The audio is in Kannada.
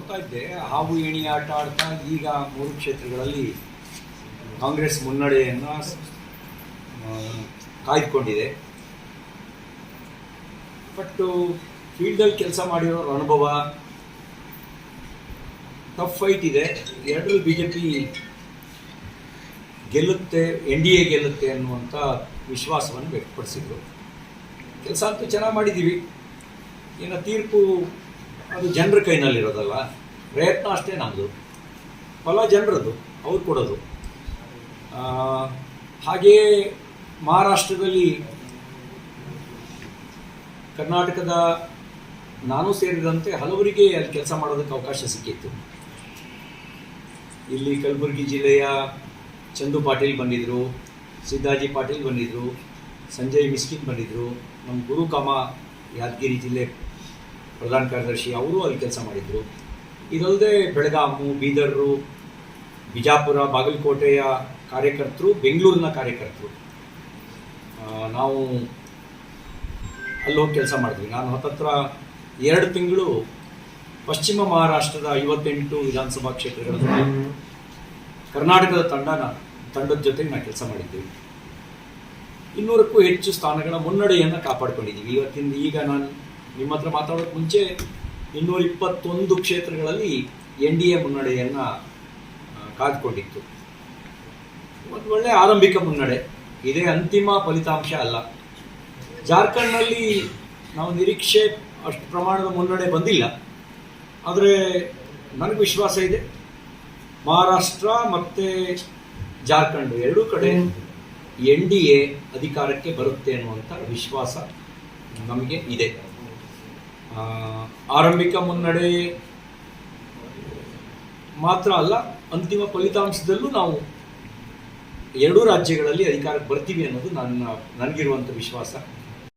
ನೋಡ್ತಾ ಇದ್ದೆ, ಹಾವು ಏಣಿ ಆಟ ಆಡ್ತಾ ಈಗ 3 ಕ್ಷೇತ್ರಗಳಲ್ಲಿ ಕಾಂಗ್ರೆಸ್ ಮುನ್ನಡೆಯನ್ನು ಕಾಯ್ದುಕೊಂಡಿದೆ. ಬಟ್ ಫೀಲ್ಡಲ್ಲಿ ಕೆಲಸ ಮಾಡಿರೋರ ಅನುಭವ, ಟಫ್ ಫೈಟ್ ಇದೆ. ಎರಡರಲ್ಲಿ BJP ಗೆಲ್ಲುತ್ತೆ, NDA ಗೆಲ್ಲುತ್ತೆ ಅನ್ನುವಂಥ ವಿಶ್ವಾಸವನ್ನು ವ್ಯಕ್ತಪಡಿಸಿದರು. ಕೆಲಸ ಅಂತೂ ಚೆನ್ನಾಗಿ ಮಾಡಿದ್ದೀವಿ. ಇನ್ನು ತೀರ್ಪು ಅದು ಜನರ ಕೈನಲ್ಲಿರೋದಲ್ಲ, ಪ್ರಯತ್ನ ಅಷ್ಟೇ ನಮ್ಮದು, ಫಲ ಜನರದು, ಅವ್ರು ಕೊಡೋದು. ಹಾಗೆಯೇ ಮಹಾರಾಷ್ಟ್ರದಲ್ಲಿ ಕರ್ನಾಟಕದ ನಾನು ಸೇರಿದಂತೆ ಹಲವರಿಗೆ ಅಲ್ಲಿ ಕೆಲಸ ಮಾಡೋದಕ್ಕೆ ಅವಕಾಶ ಸಿಕ್ಕಿತ್ತು. ಇಲ್ಲಿ ಕಲಬುರಗಿ ಜಿಲ್ಲೆಯ ಚಂದು ಪಾಟೀಲ್ ಬಂದಿದ್ದರು, ಸಿದ್ದಾಜಿ ಪಾಟೀಲ್ ಬಂದಿದ್ದರು, ಸಂಜಯ್ ಮಿಸ್ಕಿನ್ ಬಂದಿದ್ದರು, ನಮ್ಮ ಗುರುಕಾಮ ಯಾದಗಿರಿ ಜಿಲ್ಲೆ ಪ್ರಧಾನ ಕಾರ್ಯದರ್ಶಿ ಅವರು ಅಲ್ಲಿ ಕೆಲಸ ಮಾಡಿದರು. ಇದಲ್ಲದೆ ಬೆಳಗಾಮು, ಬೀದರು, ಬಿಜಾಪುರ, ಬಾಗಲಕೋಟೆಯ ಕಾರ್ಯಕರ್ತರು, ಬೆಂಗಳೂರಿನ ಕಾರ್ಯಕರ್ತರು, ನಾವು ಅಲ್ಲೋಗಿ ಕೆಲಸ ಮಾಡಿದ್ವಿ. ನಾನು ಹತ್ತತ್ರ 2 ತಿಂಗಳು ಪಶ್ಚಿಮ ಮಹಾರಾಷ್ಟ್ರದ 58 ವಿಧಾನಸಭಾ ಕ್ಷೇತ್ರಗಳಲ್ಲಿ ಕರ್ನಾಟಕದ ತಂಡದ ಜೊತೆಗೆ ನಾನು ಕೆಲಸ ಮಾಡಿದ್ದೀವಿ. 200ಕ್ಕೂ ಹೆಚ್ಚು ಸ್ಥಾನಗಳ ಮುನ್ನಡೆಯನ್ನು ಕಾಪಾಡಿಕೊಂಡಿದ್ದೀವಿ. ಈಗ ನಾನು ನಿಮ್ಮ ಹತ್ರ ಮಾತಾಡೋಕ್ಕೆ ಮುಂಚೆ 221 ಕ್ಷೇತ್ರಗಳಲ್ಲಿ NDA ಮುನ್ನಡೆಯನ್ನು ಕಾಯ್ದುಕೊಂಡಿತ್ತು. ಒಂದು ಒಳ್ಳೆಯ ಆರಂಭಿಕ ಮುನ್ನಡೆ, ಇದೇ ಅಂತಿಮ ಫಲಿತಾಂಶ ಅಲ್ಲ. ಜಾರ್ಖಂಡ್ನಲ್ಲಿ ನಾವು ನಿರೀಕ್ಷೆ ಅಷ್ಟು ಪ್ರಮಾಣದ ಮುನ್ನಡೆ ಬಂದಿಲ್ಲ, ಆದರೆ ನನಗೆ ವಿಶ್ವಾಸ ಇದೆ ಮಹಾರಾಷ್ಟ್ರ ಮತ್ತು ಜಾರ್ಖಂಡ್ ಎರಡೂ ಕಡೆ NDA ಅಧಿಕಾರಕ್ಕೆ ಬರುತ್ತೆ ಅನ್ನುವಂಥ ವಿಶ್ವಾಸ ನಮಗೆ ಇದೆ. ಆರಂಭಿಕ ಮುನ್ನಡೆ ಮಾತ್ರ ಅಲ್ಲ, ಅಂತಿಮ ಫಲಿತಾಂಶದಲ್ಲೂ ನಾವು 2 ರಾಜ್ಯಗಳಲ್ಲಿ ಅಧಿಕಾರಕ್ಕೆ ಬರ್ತೀವಿ ಅನ್ನೋದು ನನಗಿರುವಂಥ ವಿಶ್ವಾಸ.